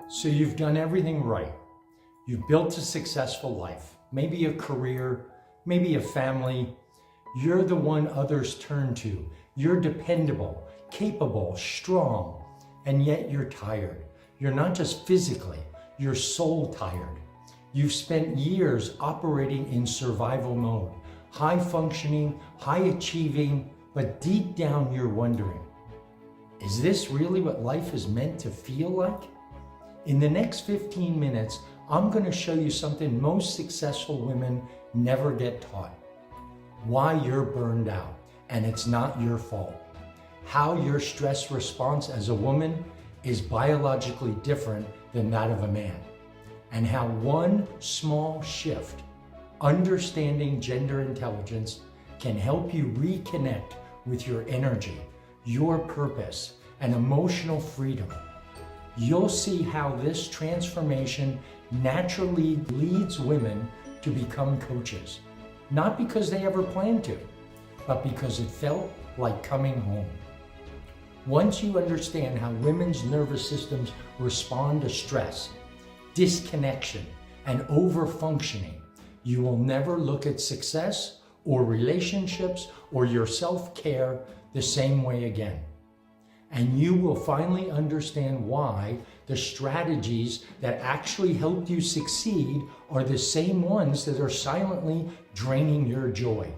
So you've done everything right. You've built a successful life, maybe a career, maybe a family. You're the one others turn to. You're dependable, capable, strong, and yet you're tired. You're not just physically, you're soul tired. You've spent years operating in survival mode, high functioning, high achieving, but deep down you're wondering, is this really what life is meant to feel like? In the next 15 minutes, I'm going to show you something most successful women never get taught. Why you're burned out, and it's not your fault. How your stress response as a woman is biologically different than that of a man. And how one small shift, understanding gender intelligence, can help you reconnect with your energy, your purpose, and emotional freedom. You'll see how this transformation naturally leads women to become coaches. Not because they ever planned to, but because it felt like coming home. Once you understand how women's nervous systems respond to stress, disconnection, and overfunctioning, you will never look at success or relationships or your self-care the same way again. And you will finally understand why the strategies that actually helped you succeed are the same ones that are silently draining your joy.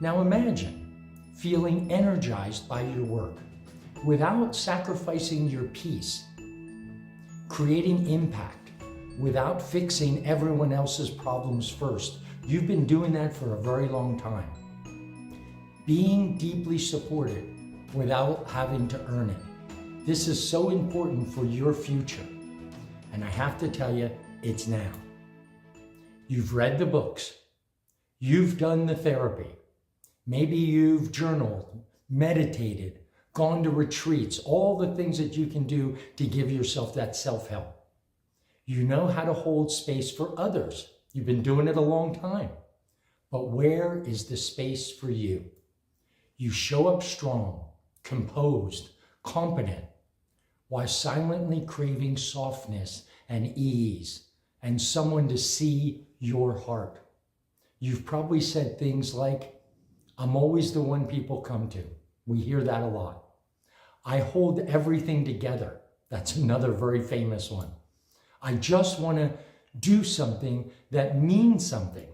Now imagine feeling energized by your work without sacrificing your peace, creating impact without fixing everyone else's problems first. You've been doing that for a very long time. Being deeply supported without having to earn it. This is so important for your future. And I have to tell you, it's now. You've read the books. You've done the therapy. Maybe you've journaled, meditated, gone to retreats, all the things that you can do to give yourself that self-help. You know how to hold space for others. You've been doing it a long time. But where is the space for you? You show up strong, composed, competent, while silently craving softness and ease and someone to see your heart. You've probably said things like, I'm always the one people come to. We hear that a lot. I hold everything together. That's another very famous one. I just want to do something that means something.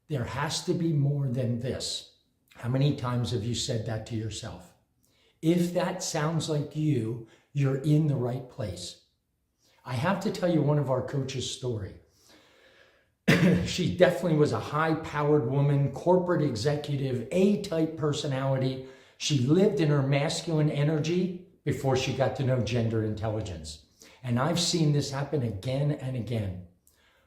There has to be more than this. How many times have you said that to yourself? If that sounds like you, you're in the right place. I have to tell you one of our coaches' story. She definitely was a high-powered woman, corporate executive, A-type personality. She lived in her masculine energy before she got to know gender intelligence. And I've seen this happen again and again.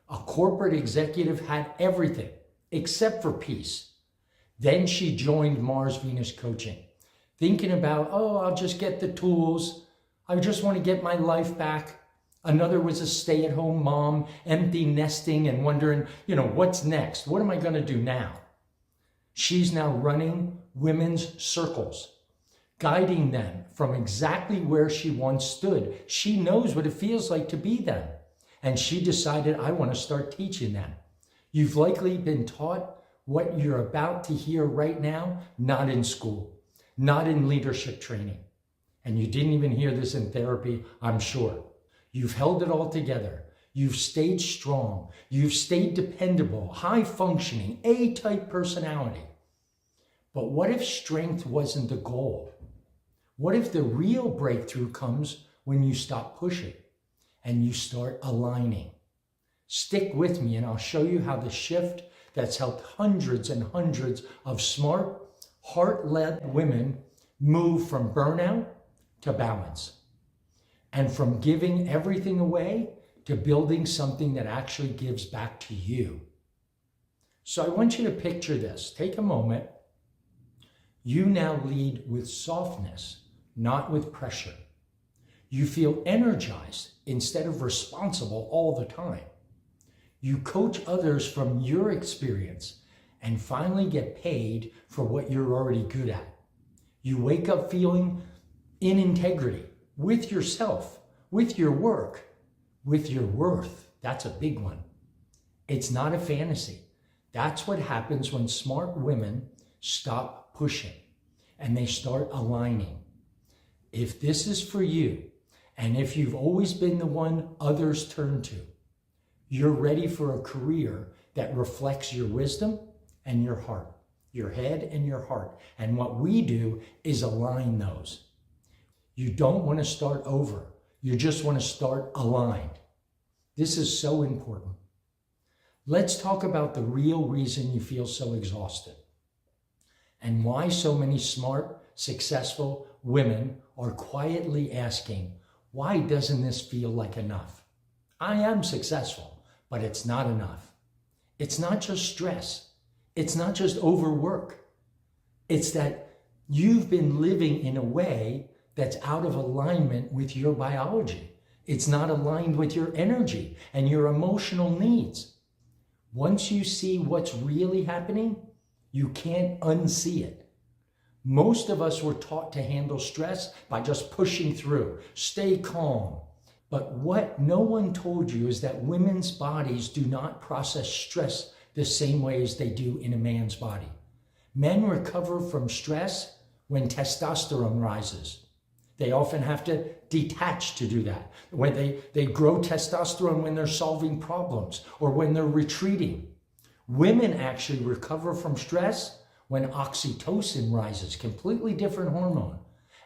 A corporate executive had everything except for peace. Then she joined Mars Venus Coaching, thinking about, I'll just get the tools. I just want to get my life back. Another was a stay-at-home mom, empty nesting and wondering, what's next? What am I going to do now? She's now running women's circles, guiding them from exactly where she once stood. She knows what it feels like to be them. And she decided, I want to start teaching them. You've likely been taught what you're about to hear right now, not in school, not in leadership training. And you didn't even hear this in therapy, I'm sure. You've held it all together. You've stayed strong. You've stayed dependable, high functioning, A-type personality. But what if strength wasn't the goal? What if the real breakthrough comes when you stop pushing and you start aligning? Stick with me and I'll show you how the shift that's helped hundreds and hundreds of smart, heart-led women move from burnout to balance, and from giving everything away to building something that actually gives back to you. So I want you to picture this. Take a moment. You now lead with softness, not with pressure. You feel energized instead of responsible all the time. You coach others from your experience and finally get paid for what you're already good at. You wake up feeling in integrity with yourself with your work, with your worth. That's a big one. It's not a fantasy. That's what happens when smart women stop pushing and they start aligning. If this is for you, and if you've always been the one others turn to, you're ready for a career that reflects your wisdom and your heart, your head and your heart. And what we do is align those. You don't want to start over. You just want to start aligned. This is so important. Let's talk about the real reason you feel so exhausted and why so many smart, successful women are quietly asking, why doesn't this feel like enough? I am successful, but it's not enough. It's not just stress. It's not just overwork. It's that you've been living in a way that's out of alignment with your biology. It's not aligned with your energy and your emotional needs. Once you see what's really happening, you can't unsee it. Most of us were taught to handle stress by just pushing through, stay calm. But what no one told you is that women's bodies do not process stress the same way as they do in a man's body. Men recover from stress when testosterone rises. They often have to detach to do that. When they grow testosterone when they're solving problems or when they're retreating. Women actually recover from stress when oxytocin rises, completely different hormone.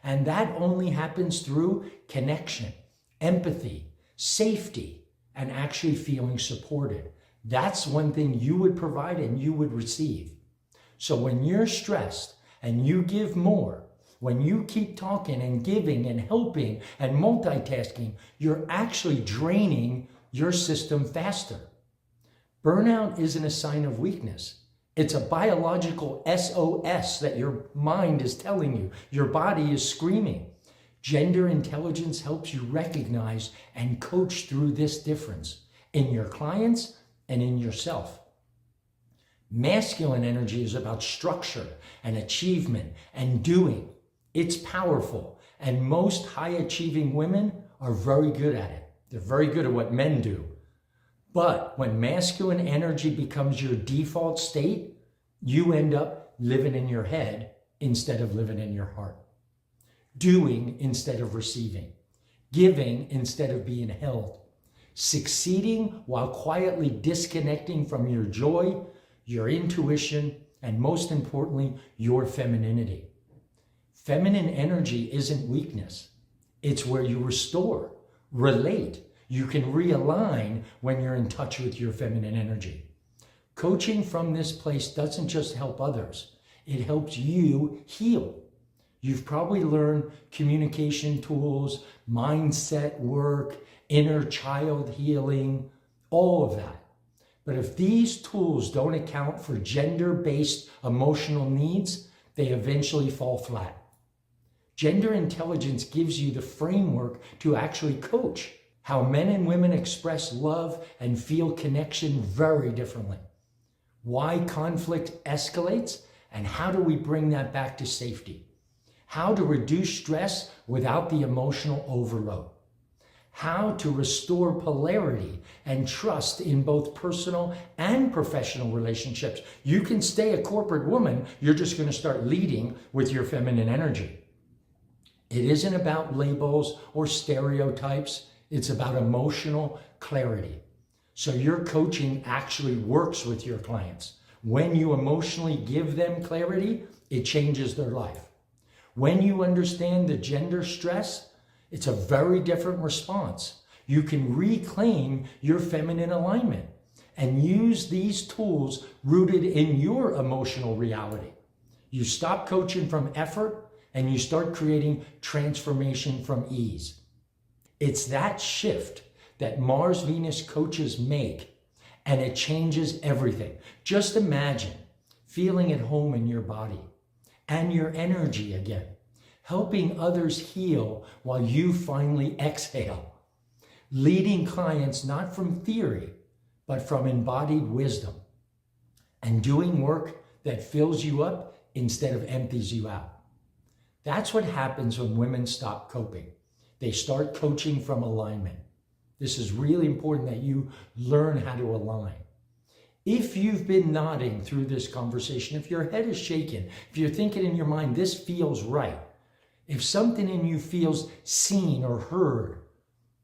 And that only happens through connection, empathy, safety, and actually feeling supported. That's one thing you would provide and you would receive. So when you're stressed and you give more, when you keep talking and giving and helping and multitasking, you're actually draining your system faster. Burnout isn't a sign of weakness. It's a biological SOS that your mind is telling you. Your body is screaming. Gender intelligence helps you recognize and coach through this difference in your clients and in yourself. Masculine energy is about structure and achievement and doing. It's powerful, and most high-achieving women are very good at it. They're very good at what men do. But when masculine energy becomes your default state, you end up living in your head instead of living in your heart. Doing instead of receiving. Giving instead of being held. Succeeding while quietly disconnecting from your joy, your intuition, and most importantly, your femininity. Feminine energy isn't weakness. It's where you restore, relate. You can realign when you're in touch with your feminine energy. Coaching from this place doesn't just help others. It helps you heal. You've probably learned communication tools, mindset work, inner child healing, all of that. But if these tools don't account for gender-based emotional needs, they eventually fall flat. Gender intelligence gives you the framework to actually coach how men and women express love and feel connection very differently. Why conflict escalates and how do we bring that back to safety? How to reduce stress without the emotional overload. How to restore polarity and trust in both personal and professional relationships. You can stay a corporate woman, you're just going to start leading with your feminine energy. It isn't about labels or stereotypes. It's about emotional clarity. So your coaching actually works with your clients. When you emotionally give them clarity, it changes their life. When you understand the gender stress, it's a very different response. You can reclaim your feminine alignment and use these tools rooted in your emotional reality. You stop coaching from effort and you start creating transformation from ease. It's that shift that Mars-Venus coaches make, and it changes everything. Just imagine feeling at home in your body and your energy again, helping others heal while you finally exhale, leading clients not from theory, but from embodied wisdom, and doing work that fills you up instead of empties you out. That's what happens when women stop coping. They start coaching from alignment. This is really important that you learn how to align. If you've been nodding through this conversation, if your head is shaking, if you're thinking in your mind, this feels right, if something in you feels seen or heard,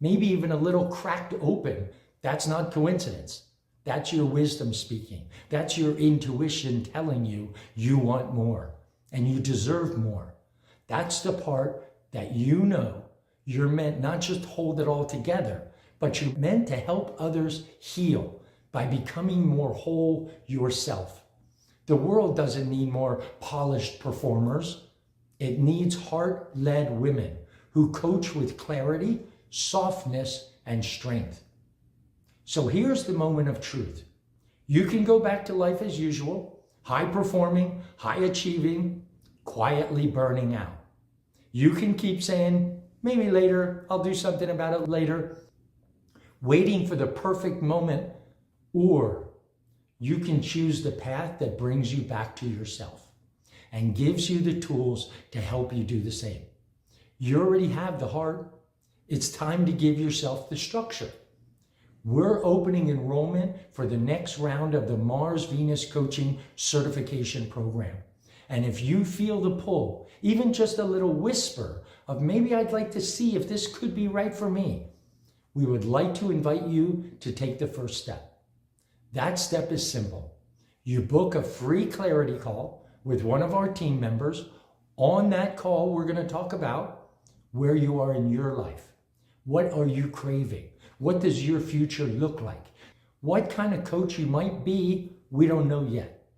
maybe even a little cracked open, that's not coincidence. That's your wisdom speaking. That's your intuition telling you you want more and you deserve more. That's the part that you know you're meant not just hold it all together, but you're meant to help others heal by becoming more whole yourself. The world doesn't need more polished performers. It needs heart-led women who coach with clarity, softness, and strength. So here's the moment of truth. You can go back to life as usual, high-performing, high-achieving, quietly burning out. You can keep saying, maybe later, I'll do something about it later, waiting for the perfect moment, or you can choose the path that brings you back to yourself and gives you the tools to help you do the same. You already have the heart. It's time to give yourself the structure. We're opening enrollment for the next round of the Mars-Venus Coaching Certification Program. And if you feel the pull, even just a little whisper of maybe I'd like to see if this could be right for me, we would like to invite you to take the first step. That step is simple. You book a free clarity call with one of our team members. On that call, we're going to talk about where you are in your life. What are you craving? What does your future look like? What kind of coach you might be, we don't know yet.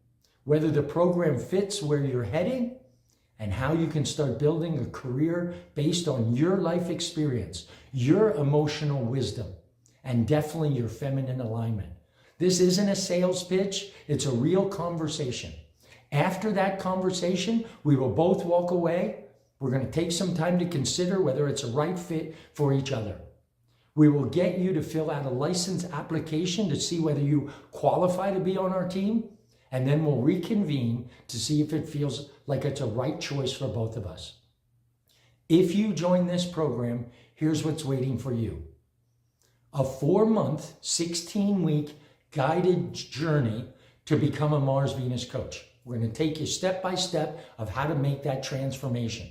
Whether the program fits where you're heading and how you can start building a career based on your life experience, your emotional wisdom, and definitely your feminine alignment. This isn't a sales pitch, it's a real conversation. After that conversation, we will both walk away. We're going to take some time to consider whether it's a right fit for each other. We will get you to fill out a license application to see whether you qualify to be on our team, and then we'll reconvene to see if it feels like it's a right choice for both of us. If you join this program, here's what's waiting for you. A 4-month, 16-week guided journey to become a Mars-Venus coach. We're going to take you step by step of how to make that transformation.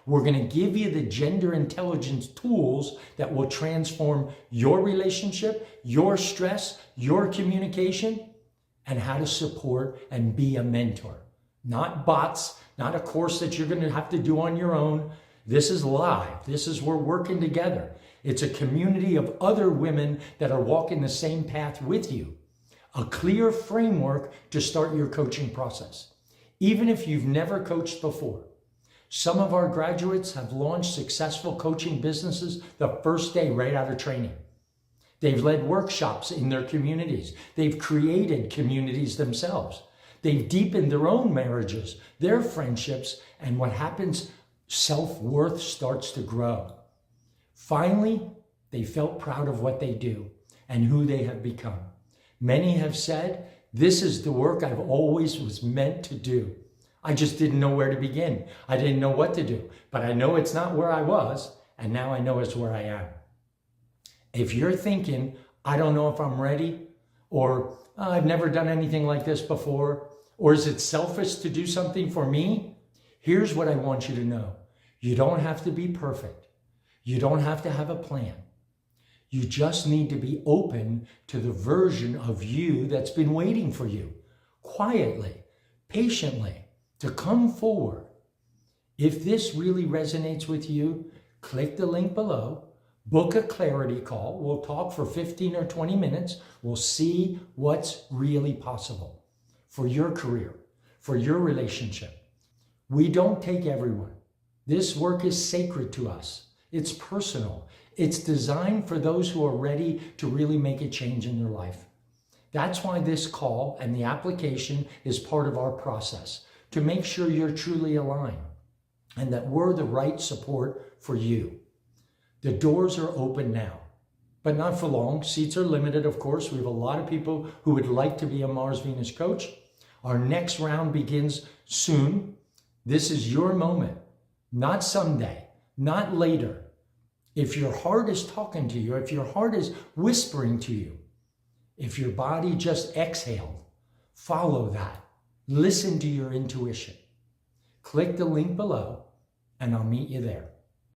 We're going to give you the gender intelligence tools that will transform your relationship, your stress, your communication, and how to support and be a mentor. Not bots, not a course that you're going to have to do on your own. This is live. This is we're working together. It's a community of other women that are walking the same path with you. A clear framework to start your coaching process. Even if you've never coached before. Some of our graduates have launched successful coaching businesses the first day right out of training. They've led workshops in their communities. They've created communities themselves. They've deepened their own marriages, their friendships, and what happens, self-worth starts to grow. Finally, they felt proud of what they do and who they have become. Many have said, this is the work I've always was meant to do. I just didn't know where to begin. I didn't know what to do, but I know it's not where I was, and now I know it's where I am. If you're thinking, I don't know if I'm ready, or I've never done anything like this before, or is it selfish to do something for me? Here's what I want you to know. You don't have to be perfect. You don't have to have a plan. You just need to be open to the version of you that's been waiting for you, quietly, patiently, to come forward. If this really resonates with you, click the link below, book a clarity call. We'll talk for 15 or 20 minutes. We'll see what's really possible for your career, for your relationship. We don't take everyone. This work is sacred to us. It's personal. It's designed for those who are ready to really make a change in their life. That's why this call and the application is part of our process, to make sure you're truly aligned and that we're the right support for you. The doors are open now, but not for long. Seats are limited, of course. We have a lot of people who would like to be a Mars-Venus coach. Our next round begins soon. This is your moment, not someday, not later. If your heart is talking to you, if your heart is whispering to you, if your body just exhaled, follow that. Listen to your intuition. Click the link below and I'll meet you there.